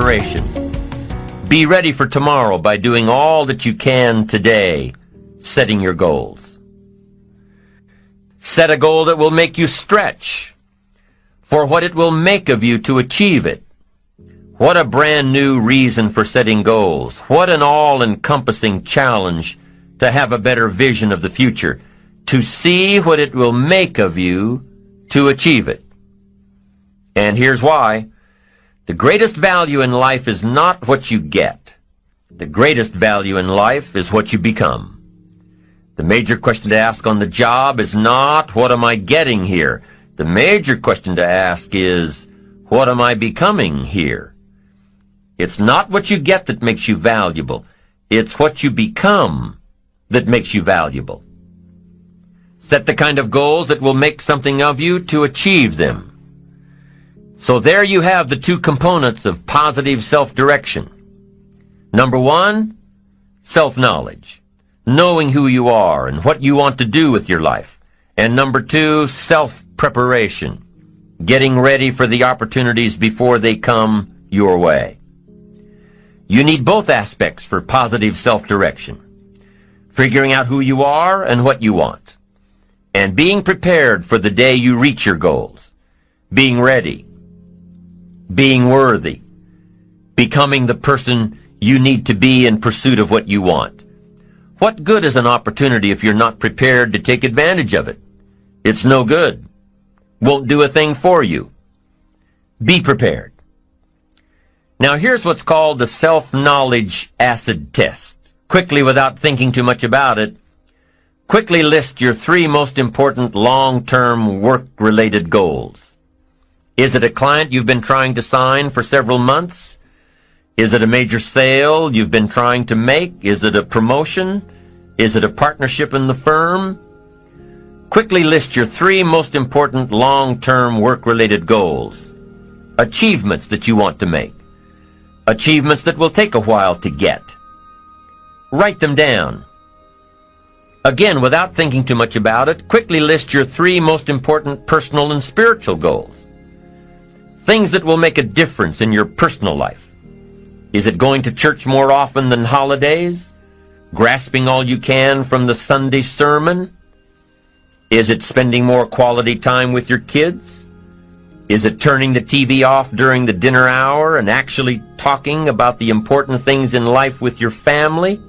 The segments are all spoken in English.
preparation. Be ready for tomorrow by doing all that you can today, setting your goals. Set a goal that will make you stretch for what it will make of you to achieve it. What a brand new reason for setting goals. What an all-encompassing challenge to have a better vision of the future, to see what it will make of you to achieve it. And here's why. The greatest value in life is not what you get. The greatest value in life is what you become. The major question to ask on the job is not, what am I getting here? The major question to ask is, what am I becoming here? It's not what you get that makes you valuable. It's what you become that makes you valuable. Set the kind of goals that will make something of you to achieve them. So there you have the two components of positive self-direction. Number one, self-knowledge, knowing who you are and what you want to do with your life. And number two, self-preparation, getting ready for the opportunities before they come your way. You need both aspects for positive self-direction, figuring out who you are and what you want, and being prepared for the day you reach your goals, being ready, being worthy, becoming the person you need to be in pursuit of what you want. What good is an opportunity if you're not prepared to take advantage of it? It's no good. Won't do a thing for you. Be prepared. Now here's what's called the self-knowledge acid test. Quickly, without thinking too much about it, quickly list your three most important long-term work-related goals. Is it a client you've been trying to sign for several months? Is it a major sale you've been trying to make? Is it a promotion? Is it a partnership in the firm? Quickly list your three most important long-term work-related goals. Achievements that you want to make. Achievements that will take a while to get. Write them down. Again, without thinking too much about it, quickly list your three most important personal and spiritual goals. Things that will make a difference in your personal life. Is it going to church more often than holidays? Grasping all you can from the Sunday sermon? Is it spending more quality time with your kids? Is it turning the TV off during the dinner hour and actually talking about the important things in life with your family?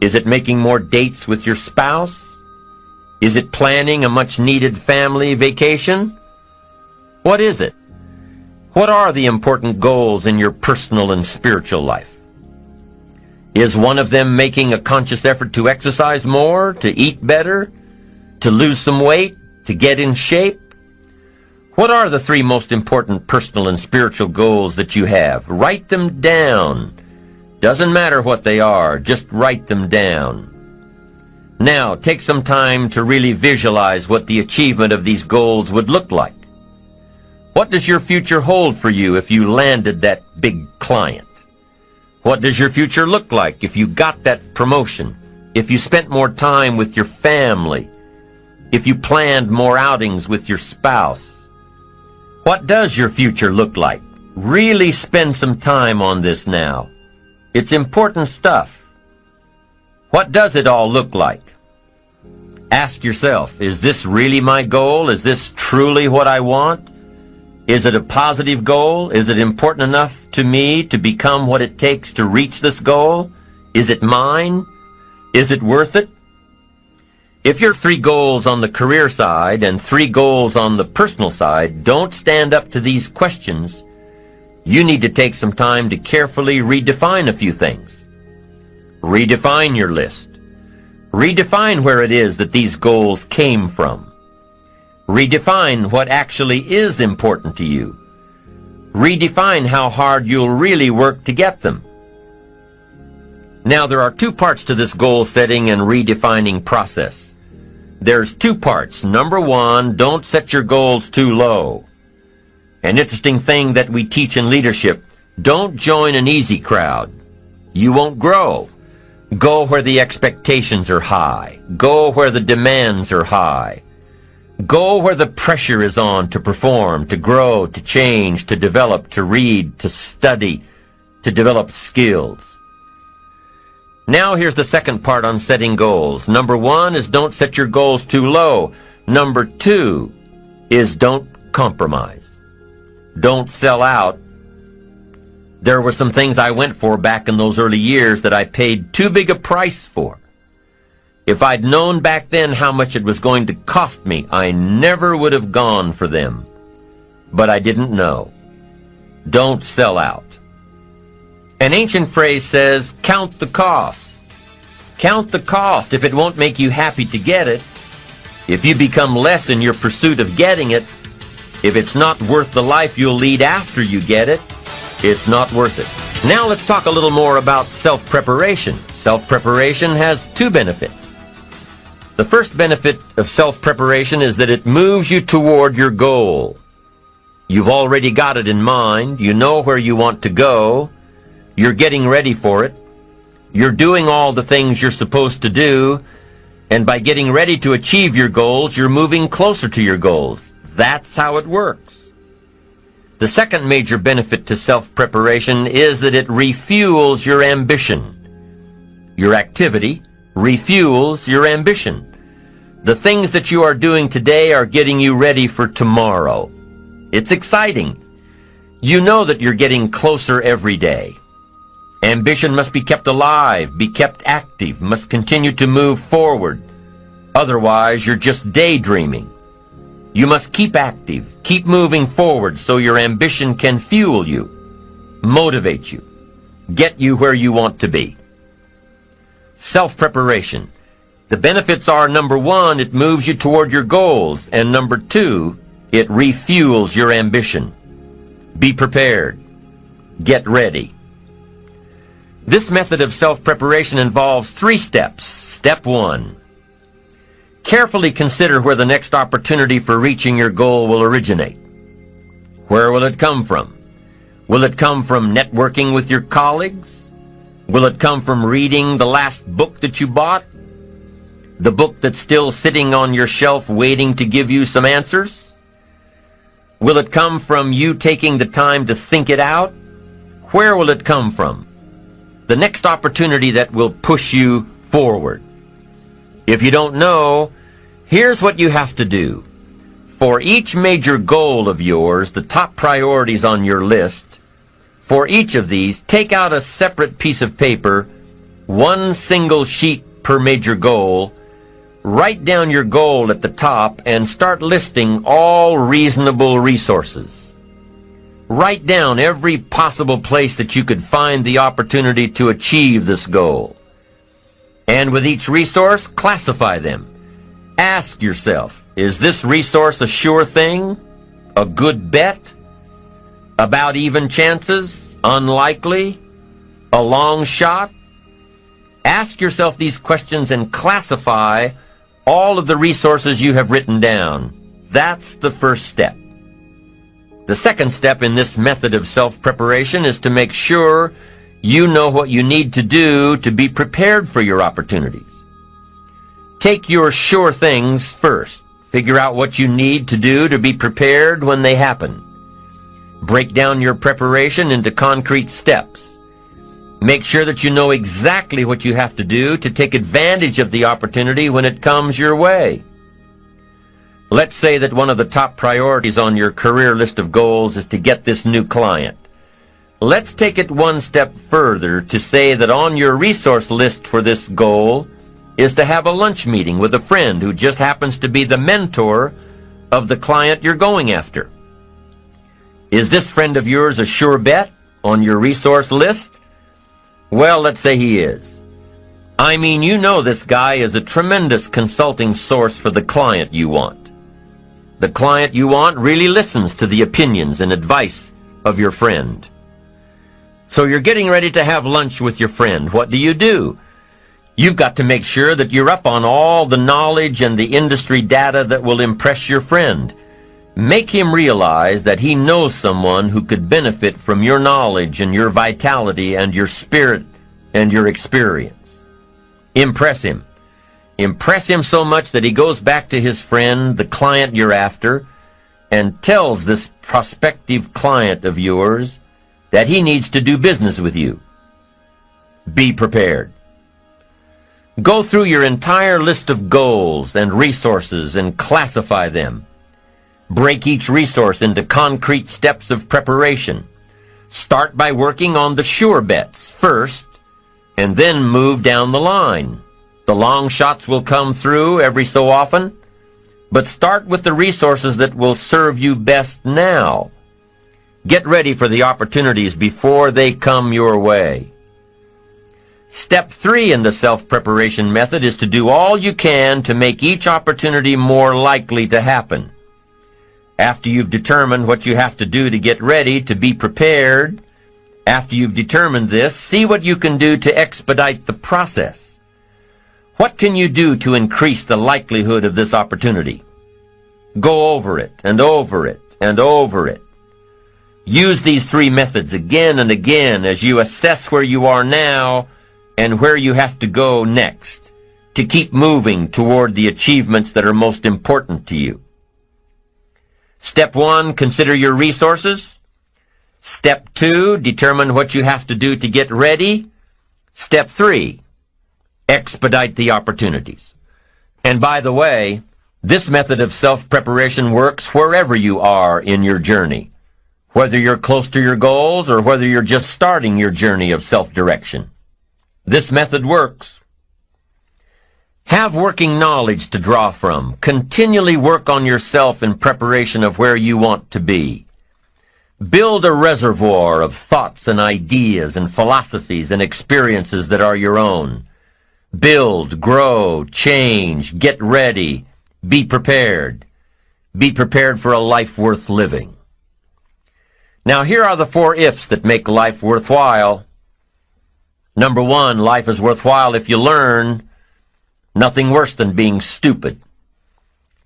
Is it making more dates with your spouse? Is it planning a much-needed family vacation? What is it? What are the important goals in your personal and spiritual life? Is one of them making a conscious effort to exercise more, to eat better, to lose some weight, to get in shape? What are the three most important personal and spiritual goals that you have? Write them down. Doesn't matter what they are, just write them down. Now, take some time to really visualize what the achievement of these goals would look like. What does your future hold for you if you landed that big client? What does your future look like if you got that promotion? If you spent more time with your family? If you planned more outings with your spouse? What does your future look like? Really spend some time on this now. It's important stuff. What does it all look like? Ask yourself, is this really my goal? Is this truly what I want? Is it a positive goal? Is it important enough to me to become what it takes to reach this goal? Is it mine? Is it worth it? If your three goals on the career side and three goals on the personal side don't stand up to these questions, you need to take some time to carefully redefine a few things. Redefine your list. Redefine where it is that these goals came from. Redefine what actually is important to you. Redefine how hard you'll really work to get them. Now, there are two parts to this goal setting and redefining process. There's two parts. Number one, don't set your goals too low. An interesting thing that we teach in leadership, don't join an easy crowd. You won't grow. Go where the expectations are high. Go where the demands are high. Go where the pressure is on to perform, to grow, to change, to develop, to read, to study, to develop skills. Now here's the second part on setting goals. Number 1 is don't set your goals too low. Number 2 is don't compromise. Don't sell out. There were some things I went for back in those early years that I paid too big a price for. If I'd known back then how much it was going to cost me, I never would have gone for them. But I didn't know. Don't sell out. An ancient phrase says, count the cost. Count the cost if it won't make you happy to get it. If you become less in your pursuit of getting it, if it's not worth the life you'll lead after you get it, it's not worth it. Now let's talk a little more about self-preparation. Self-preparation has 2 benefits. The first benefit of self-preparation is that it moves you toward your goal. You've already got it in mind. You know where you want to go. You're getting ready for it. You're doing all the things you're supposed to do. And by getting ready to achieve your goals, you're moving closer to your goals. That's how it works. The second major benefit to self-preparation is that it refuels your ambition. Your activity refuels your ambition. The things that you are doing today are getting you ready for tomorrow. It's exciting. You know that you're getting closer every day. Ambition must be kept alive, be kept active, must continue to move forward. Otherwise, you're just daydreaming. You must keep active, keep moving forward so your ambition can fuel you, motivate you, get you where you want to be. Self-preparation. The benefits are, number 1, it moves you toward your goals, and number 2, it refuels your ambition. Be prepared. Get ready. This method of self-preparation involves 3 steps. Step 1. Carefully consider where the next opportunity for reaching your goal will originate. Where will it come from? Will it come from networking with your colleagues? Will it come from reading the last book that you bought? The book that's still sitting on your shelf waiting to give you some answers? Will it come from you taking the time to think it out? Where will it come from? The next opportunity that will push you forward. If you don't know, here's what you have to do. For each major goal of yours, the top priorities on your list, for each of these, take out a separate piece of paper, 1 single sheet per major goal, write down your goal at the top, and start listing all reasonable resources. Write down every possible place that you could find the opportunity to achieve this goal. And with each resource, classify them. Ask yourself, is this resource a sure thing? A good bet? About even chances? Unlikely? A long shot? Ask yourself these questions and classify all of the resources you have written down. That's the first step. The second step in this method of self-preparation is to make sure you know what you need to do to be prepared for your opportunities. Take your sure things first. Figure out what you need to do to be prepared when they happen. Break down your preparation into concrete steps. Make sure that you know exactly what you have to do to take advantage of the opportunity when it comes your way. Let's say that one of the top priorities on your career list of goals is to get this new client. Let's take it 1 step further to say that on your resource list for this goal is to have a lunch meeting with a friend who just happens to be the mentor of the client you're going after. Is this friend of yours a sure bet on your resource list? Well, let's say he is. I mean, you know this guy is a tremendous consulting source for the client you want. The client you want really listens to the opinions and advice of your friend. So you're getting ready to have lunch with your friend. What do? You've got to make sure that you're up on all the knowledge and the industry data that will impress your friend. Make him realize that he knows someone who could benefit from your knowledge and your vitality and your spirit and your experience. Impress him. Impress him so much that he goes back to his friend, the client you're after, and tells this prospective client of yours that he needs to do business with you. Be prepared. Go through your entire list of goals and resources and classify them. Break each resource into concrete steps of preparation. Start by working on the sure bets first, and then move down the line. The long shots will come through every so often, but start with the resources that will serve you best now. Get ready for the opportunities before they come your way. Step 3 in the self-preparation method is to do all you can to make each opportunity more likely to happen. After you've determined what you have to do to get ready, to be prepared, after you've determined this, see what you can do to expedite the process. What can you do to increase the likelihood of this opportunity? Go over it and over it and over it. Use these 3 methods again and again as you assess where you are now and where you have to go next to keep moving toward the achievements that are most important to you. Step 1, consider your resources. Step 2, determine what you have to do to get ready. Step 3, expedite the opportunities. And by the way, this method of self-preparation works wherever you are in your journey, whether you're close to your goals or whether you're just starting your journey of self-direction. This method works. Have working knowledge to draw from. Continually work on yourself in preparation of where you want to be. Build a reservoir of thoughts and ideas and philosophies and experiences that are your own. Build, grow, change, get ready, be prepared. Be prepared for a life worth living. Now here are the 4 ifs that make life worthwhile. Number 1, life is worthwhile if you learn. Nothing worse than being stupid.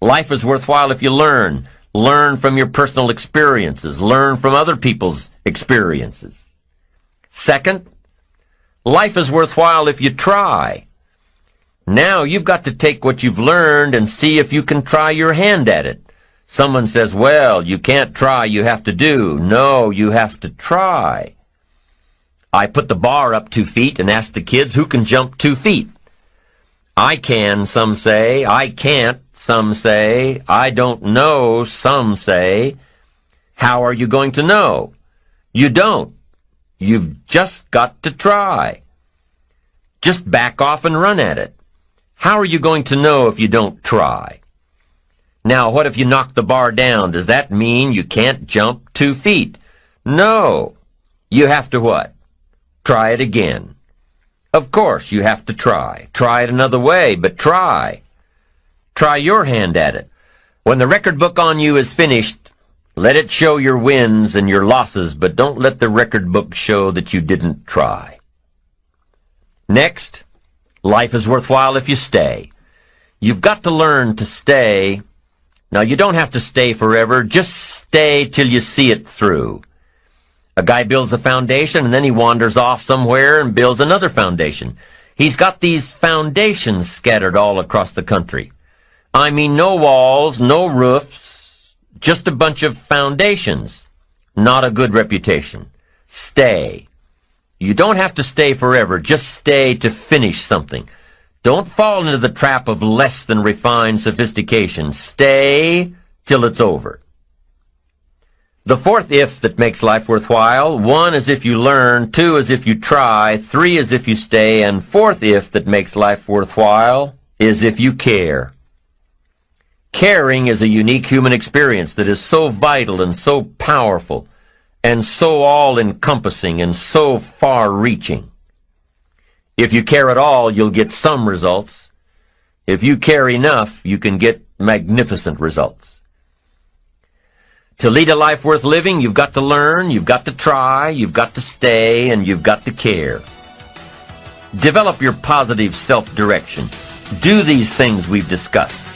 Life is worthwhile if you learn. Learn from your personal experiences. Learn from other people's experiences. Second, life is worthwhile if you try. Now you've got to take what you've learned and see if you can try your hand at it. Someone says, well, you can't try, you have to do. No, you have to try. I put the bar up 2 feet and asked the kids who can jump 2 feet. I can, some say. I can't, some say. I don't know, some say. How are you going to know? You don't. You've just got to try. Just back off and run at it. How are you going to know if you don't try? Now, what if you knock the bar down? Does that mean you can't jump 2 feet? No. You have to what? Try it again. Of course, you have to try. Try it another way, but try. Try your hand at it. When the record book on you is finished, let it show your wins and your losses, but don't let the record book show that you didn't try. Next, life is worthwhile if you stay. You've got to learn to stay. Now, you don't have to stay forever. Just stay till you see it through. A guy builds a foundation, and then he wanders off somewhere and builds another foundation. He's got these foundations scattered all across the country. I mean, no walls, no roofs, just a bunch of foundations. Not a good reputation. Stay. You don't have to stay forever. Just stay to finish something. Don't fall into the trap of less than refined sophistication. Stay till it's over. The 4th if that makes life worthwhile, 1 is if you learn, 2 is if you try, 3 is if you stay, and 4th if that makes life worthwhile is if you care. Caring is a unique human experience that is so vital and so powerful and so all-encompassing and so far-reaching. If you care at all, you'll get some results. If you care enough, you can get magnificent results. To lead a life worth living, you've got to learn, you've got to try, you've got to stay, and you've got to care. Develop your positive self-direction. Do these things we've discussed.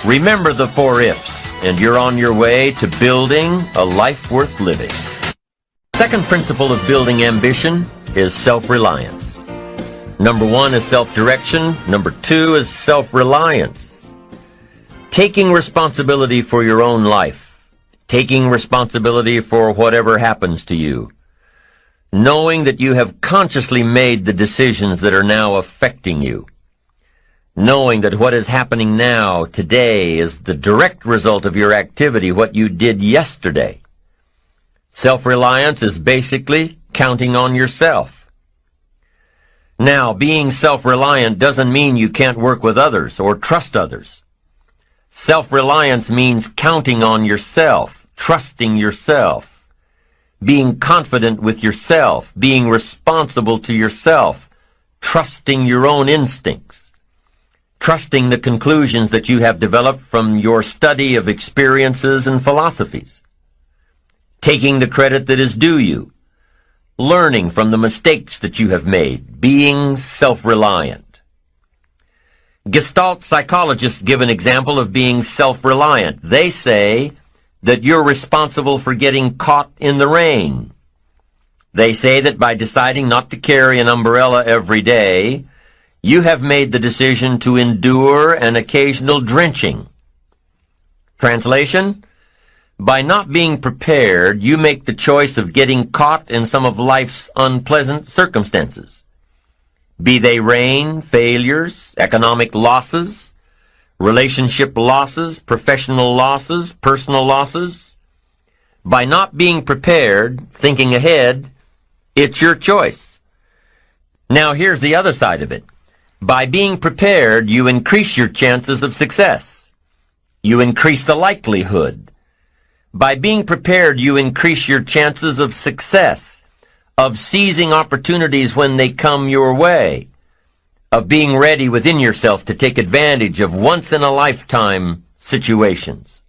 Remember the 4 ifs, and you're on your way to building a life worth living. Second principle of building ambition is self-reliance. Number 1 is self-direction. Number 2 is self-reliance. Taking responsibility for your own life. Taking responsibility for whatever happens to you. knowing that you have consciously made the decisions that are now affecting you, knowing that what is happening now, today, is the direct result of your activity, what you did yesterday. Self-reliance is basically counting on yourself. Now, being self-reliant doesn't mean you can't work with others or trust others. Self-reliance means counting on yourself, trusting yourself, being confident with yourself, being responsible to yourself, trusting your own instincts, trusting the conclusions that you have developed from your study of experiences and philosophies, taking the credit that is due you, learning from the mistakes that you have made, being self-reliant. Gestalt psychologists give an example of being self-reliant. They say that you're responsible for getting caught in the rain. They say that by deciding not to carry an umbrella every day, you have made the decision to endure an occasional drenching. Translation: by not being prepared, you make the choice of getting caught in some of life's unpleasant circumstances. Be they rain, failures, economic losses, relationship losses, professional losses, personal losses. By not being prepared, thinking ahead, it's your choice. Now here's the other side of it. By being prepared, you increase your chances of success. You increase the likelihood. By being prepared, you increase your chances of success, of seizing opportunities when they come your way, of being ready within yourself to take advantage of once-in-a-lifetime situations.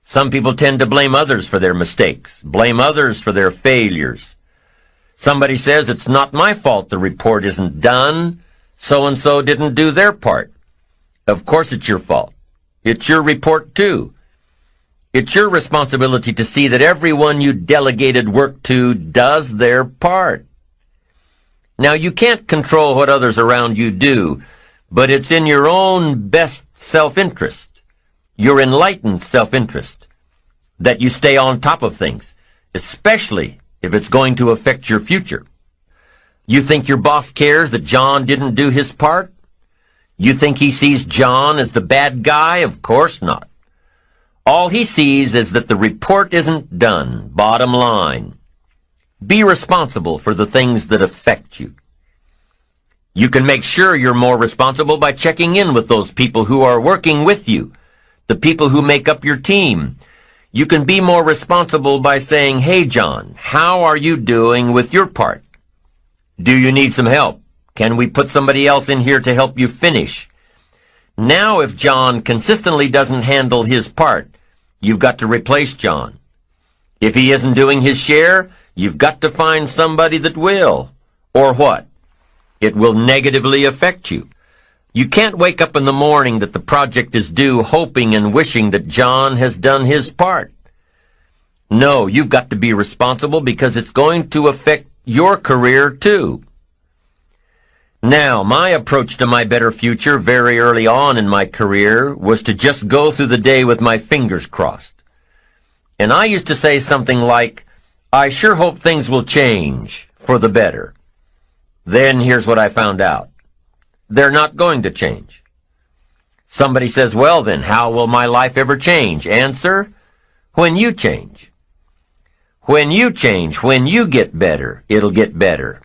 Some people tend to blame others for their mistakes, blame others for their failures. Somebody says, it's not my fault the report isn't done, so-and-so didn't do their part. Of course it's your fault. It's your report too. It's your responsibility to see that everyone you delegated work to does their part. Now, you can't control what others around you do, but it's in your own best self-interest, your enlightened self-interest, that you stay on top of things, especially if it's going to affect your future. You think your boss cares that John didn't do his part? You think he sees John as the bad guy? Of course not. All he sees is that the report isn't done, bottom line. Be responsible for the things that affect you. You can make sure you're more responsible by checking in with those people who are working with you, the people who make up your team. You can be more responsible by saying, hey, John, how are you doing with your part? Do you need some help? Can we put somebody else in here to help you finish? Now, if John consistently doesn't handle his part, you've got to replace John. If he isn't doing his share, you've got to find somebody that will. Or what? It will negatively affect you. You can't wake up in the morning that the project is due hoping and wishing that John has done his part. No, you've got to be responsible because it's going to affect your career too. Now, my approach to my better future very early on in my career was to just go through the day with my fingers crossed. And I used to say something like, I sure hope things will change for the better. Then here's what I found out. They're not going to change. Somebody says, well then, how will my life ever change? Answer, when you change. When you change, when you get better, it'll get better.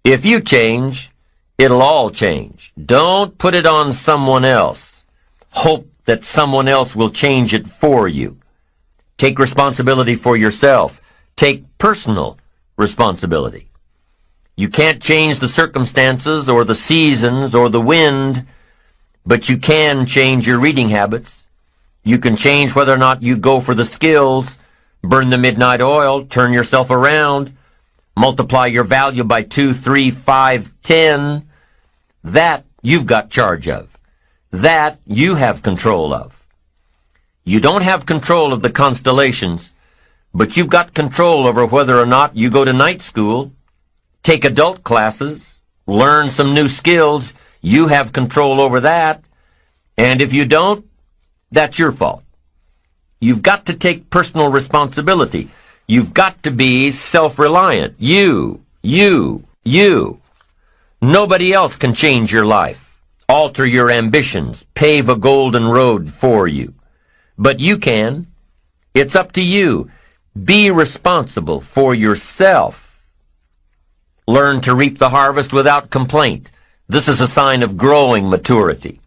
If you change, it'll all change. Don't put it on someone else. Hope that someone else will change it for you. Take responsibility for yourself. Take personal responsibility. You can't change the circumstances or the seasons or the wind, but you can change your reading habits. You can change whether or not you go for the skills, burn the midnight oil, turn yourself around, multiply your value by 2, 3, 5, 10. That you've got charge of. That you have control of. You don't have control of the constellations, but you've got control over whether or not you go to night school, take adult classes, learn some new skills. You have control over that. And if you don't, that's your fault. You've got to take personal responsibility. You've got to be self-reliant. You. Nobody else can change your life, alter your ambitions, pave a golden road for you. But you can. It's up to you. Be responsible for yourself. Learn to reap the harvest without complaint. This is a sign of growing maturity.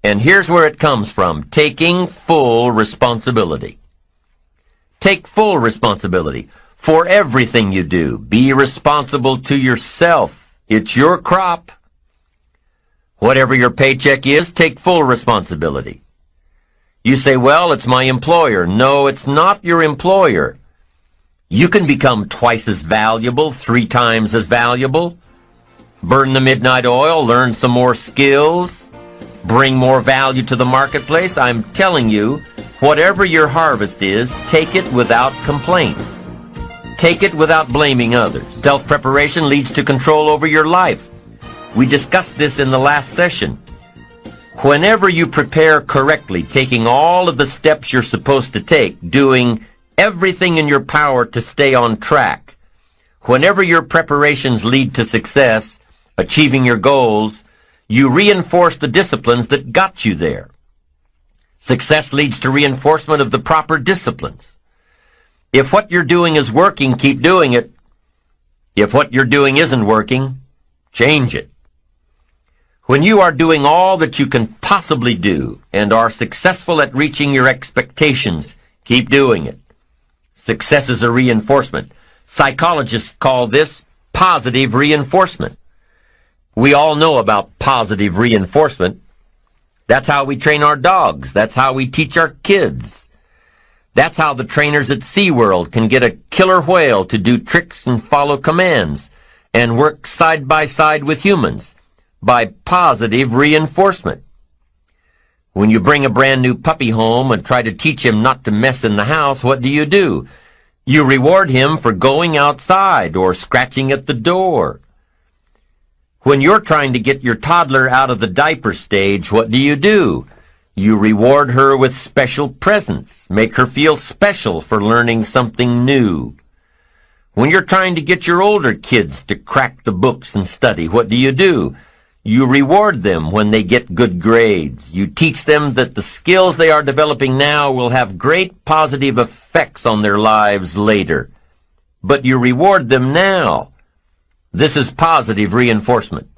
And here's where it comes from: taking full responsibility. Take full responsibility for everything you do. Be responsible to yourself. It's your crop. Whatever your paycheck is, take full responsibility. You say, well, it's my employer. No, it's not your employer. You can become twice as valuable, 3 times as valuable. Burn the midnight oil, learn some more skills, bring more value to the marketplace. I'm telling you, whatever your harvest is, take it without complaint. Take it without blaming others. Self-preparation leads to control over your life. We discussed this in the last session. Whenever you prepare correctly, taking all of the steps you're supposed to take, doing everything in your power to stay on track, whenever your preparations lead to success, achieving your goals, you reinforce the disciplines that got you there. Success leads to reinforcement of the proper disciplines. If what you're doing is working, keep doing it. If what you're doing isn't working, change it. When you are doing all that you can possibly do and are successful at reaching your expectations, keep doing it. Success is a reinforcement. Psychologists call this positive reinforcement. We all know about positive reinforcement. That's how we train our dogs. That's how we teach our kids. That's how the trainers at SeaWorld can get a killer whale to do tricks and follow commands and work side by side with humans, by positive reinforcement. When you bring a brand new puppy home and try to teach him not to mess in the house, what do? You reward him for going outside or scratching at the door. When you're trying to get your toddler out of the diaper stage, what do? You reward her with special presents, make her feel special for learning something new. When you're trying to get your older kids to crack the books and study, what do? You reward them when they get good grades. You teach them that the skills they are developing now will have great positive effects on their lives later. But you reward them now. This is positive reinforcement.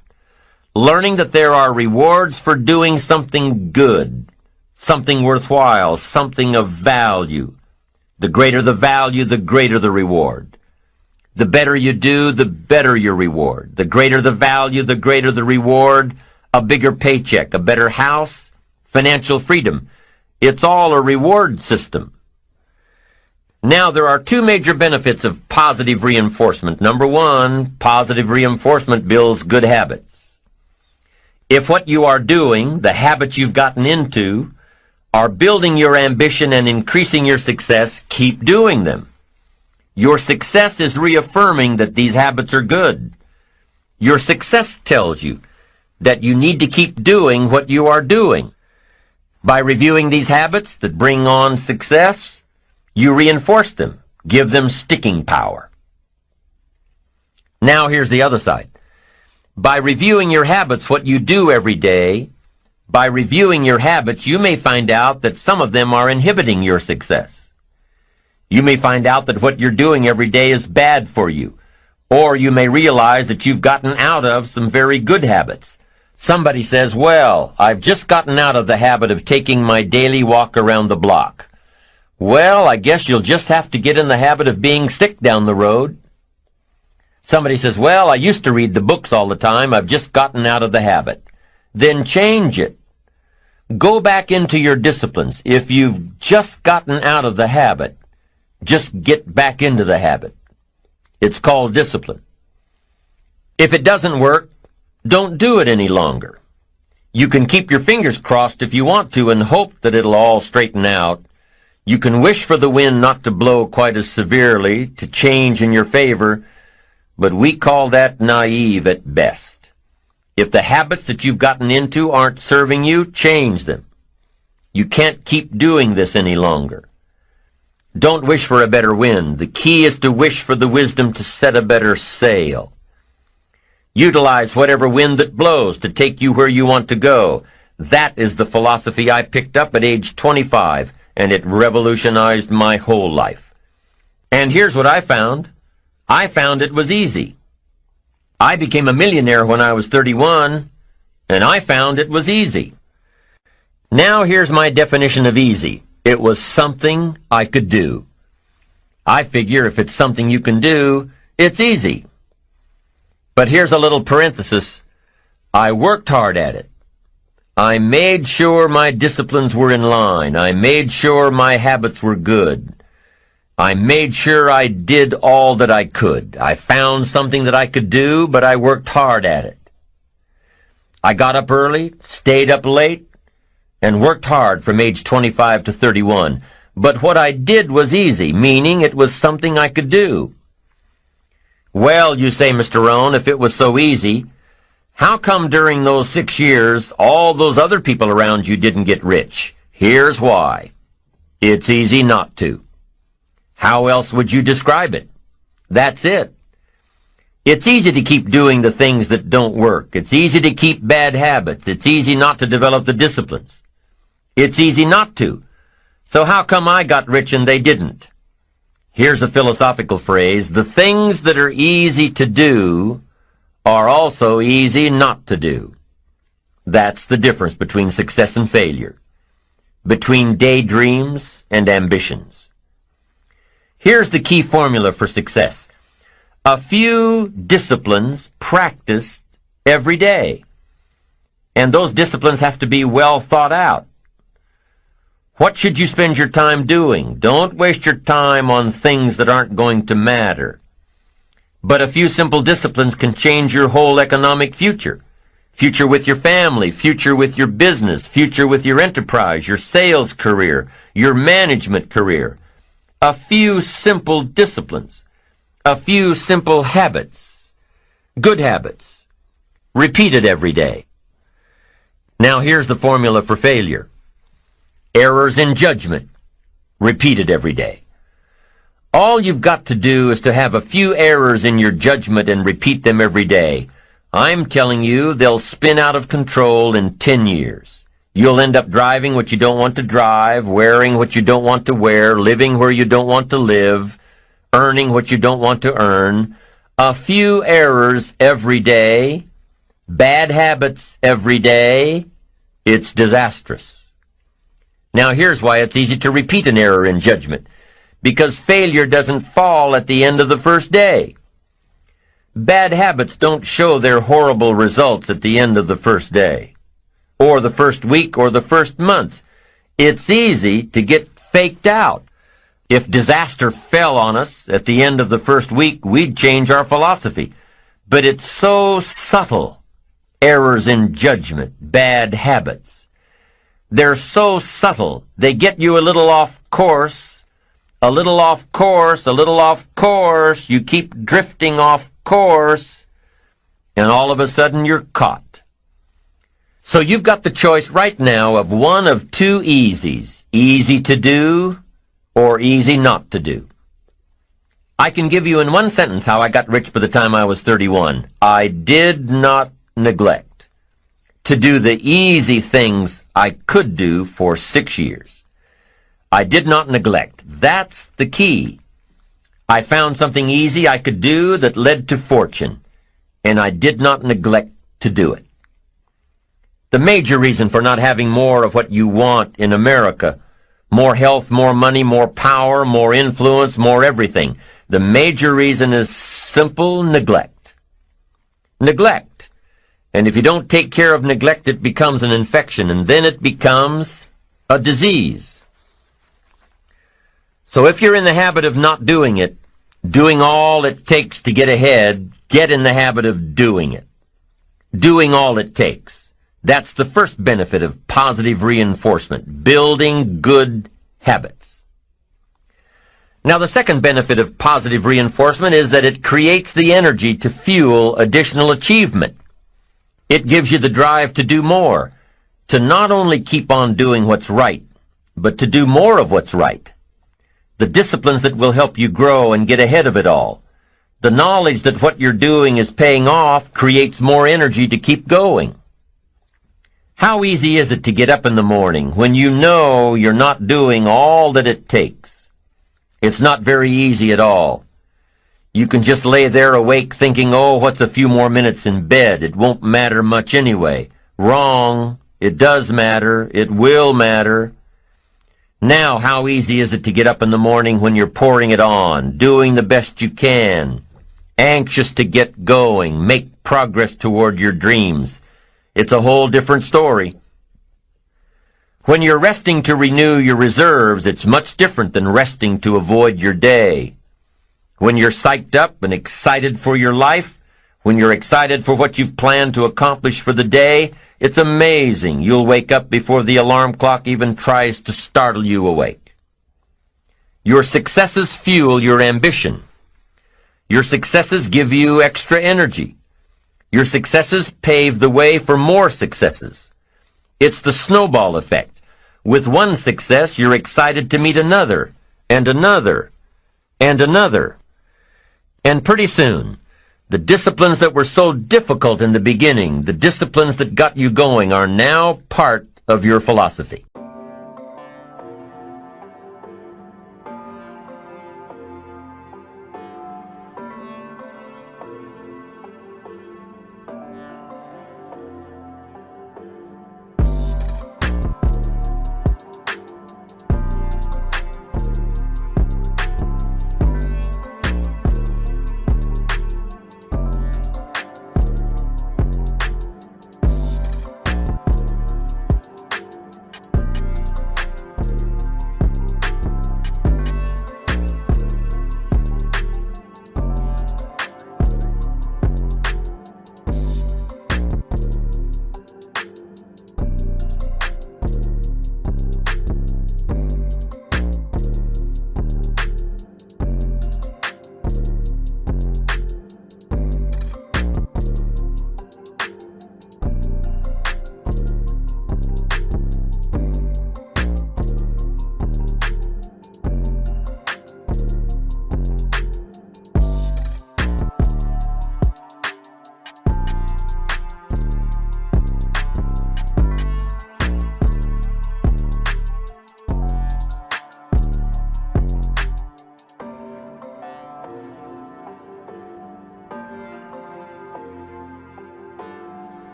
Learning that there are rewards for doing something good, something worthwhile, something of value. The greater the value, the greater the reward. The better you do, the better your reward. The greater the value, the greater the reward. A bigger paycheck, a better house, financial freedom. It's all a reward system. Now, there are 2 major benefits of positive reinforcement. Number 1, positive reinforcement builds good habits. If what you are doing, the habits you've gotten into, are building your ambition and increasing your success, keep doing them. Your success is reaffirming that these habits are good. Your success tells you that you need to keep doing what you are doing. By reviewing these habits that bring on success, you reinforce them, give them sticking power. Now here's the other side. By reviewing your habits, what you do every day, by reviewing your habits, you may find out that some of them are inhibiting your success. You may find out that what you're doing every day is bad for you, or you may realize that you've gotten out of some very good habits. Somebody says, well, I've just gotten out of the habit of taking my daily walk around the block. Well, I guess you'll just have to get in the habit of being sick down the road. Somebody says, well, I used to read the books all the time. I've just gotten out of the habit. Then change it. Go back into your disciplines. If you've just gotten out of the habit, just get back into the habit. It's called discipline. If it doesn't work, don't do it any longer. You can keep your fingers crossed if you want to and hope that it'll all straighten out. You can wish for the wind not to blow quite as severely, to change in your favor, but we call that naive at best. If the habits that you've gotten into aren't serving you, change them. You can't keep doing this any longer. Don't wish for a better wind. The key is to wish for the wisdom to set a better sail. Utilize whatever wind that blows to take you where you want to go. That is the philosophy I picked up at age 25, and it revolutionized my whole life. And here's what I found. I found it was easy. I became a millionaire when I was 31, and I found it was easy. Now here's my definition of easy. It was something I could do. I figure if it's something you can do, it's easy. But here's a little parenthesis. I worked hard at it. I made sure my disciplines were in line. I made sure my habits were good. I made sure I did all that I could. I found something that I could do, but I worked hard at it. I got up early, stayed up late, and worked hard from age 25 to 31. But what I did was easy, meaning it was something I could do. Well, you say, Mr. Rohn, if it was so easy, how come during those 6 years all those other people around you didn't get rich? Here's why. It's easy not to. How else would you describe it? That's it. It's easy to keep doing the things that don't work. It's easy to keep bad habits. It's easy not to develop the disciplines. It's easy not to. So how come I got rich and they didn't? Here's a philosophical phrase. The things that are easy to do are also easy not to do. That's the difference between success and failure, between daydreams and ambitions. Here's the key formula for success. A few disciplines practiced every day. And those disciplines have to be well thought out. What should you spend your time doing? Don't waste your time on things that aren't going to matter. But a few simple disciplines can change your whole economic future. Future with your family, future with your business, future with your enterprise, your sales career, your management career. A few simple disciplines. A few simple habits. Good habits. Repeated every day. Now here's the formula for failure. Errors in judgment, repeated every day. All you've got to do is to have a few errors in your judgment and repeat them every day. I'm telling you, they'll spin out of control in 10 years. You'll end up driving what you don't want to drive, wearing what you don't want to wear, living where you don't want to live, earning what you don't want to earn. A few errors every day, bad habits every day. It's disastrous. Now here's why it's easy to repeat an error in judgment. Because failure doesn't fall at the end of the first day. Bad habits don't show their horrible results at the end of the first day, or the first week, or the first month. It's easy to get faked out. If disaster fell on us at the end of the first week, we'd change our philosophy. But it's so subtle. Errors in judgment, bad habits. They're so subtle. They get you a little off course, a little off course, a little off course. You keep drifting off course, and all of a sudden you're caught. So you've got the choice right now of one of two easies. Easy to do or easy not to do. I can give you in one sentence how I got rich by the time I was 31. I did not neglect to do the easy things I could do for 6 years. I did not neglect. That's the key. I found something easy I could do that led to fortune, and I did not neglect to do it. The major reason for not having more of what you want in America, more health, more money, more power, more influence, more everything, the major reason is simple neglect. Neglect. And if you don't take care of neglect, it becomes an infection, and then it becomes a disease. So if you're in the habit of not doing it, doing all it takes to get ahead, get in the habit of doing it. Doing all it takes. That's the first benefit of positive reinforcement, building good habits. Now, the second benefit of positive reinforcement is that it creates the energy to fuel additional achievement. It gives you the drive to do more, to not only keep on doing what's right, but to do more of what's right. the disciplines that will help you grow and get ahead of it all. The knowledge that what you're doing is paying off creates more energy to keep going. How easy is it to get up in the morning when you know you're not doing all that it takes? It's not very easy at all. You can just lay there awake thinking, oh, what's a few more minutes in bed? It won't matter much anyway. Wrong. It does matter. It will matter. Now, how easy is it to get up in the morning when you're pouring it on, doing the best you can, anxious to get going, make progress toward your dreams? It's a whole different story. When you're resting to renew your reserves, it's much different than resting to avoid your day. When you're psyched up and excited for your life, when you're excited for what you've planned to accomplish for the day, it's amazing. You'll wake up before the alarm clock even tries to startle you awake. Your successes fuel your ambition. Your successes give you extra energy. Your successes pave the way for more successes. It's the snowball effect. With one success, you're excited to meet another, and another, and another. And pretty soon, the disciplines that were so difficult in the beginning, the disciplines that got you going, are now part of your philosophy.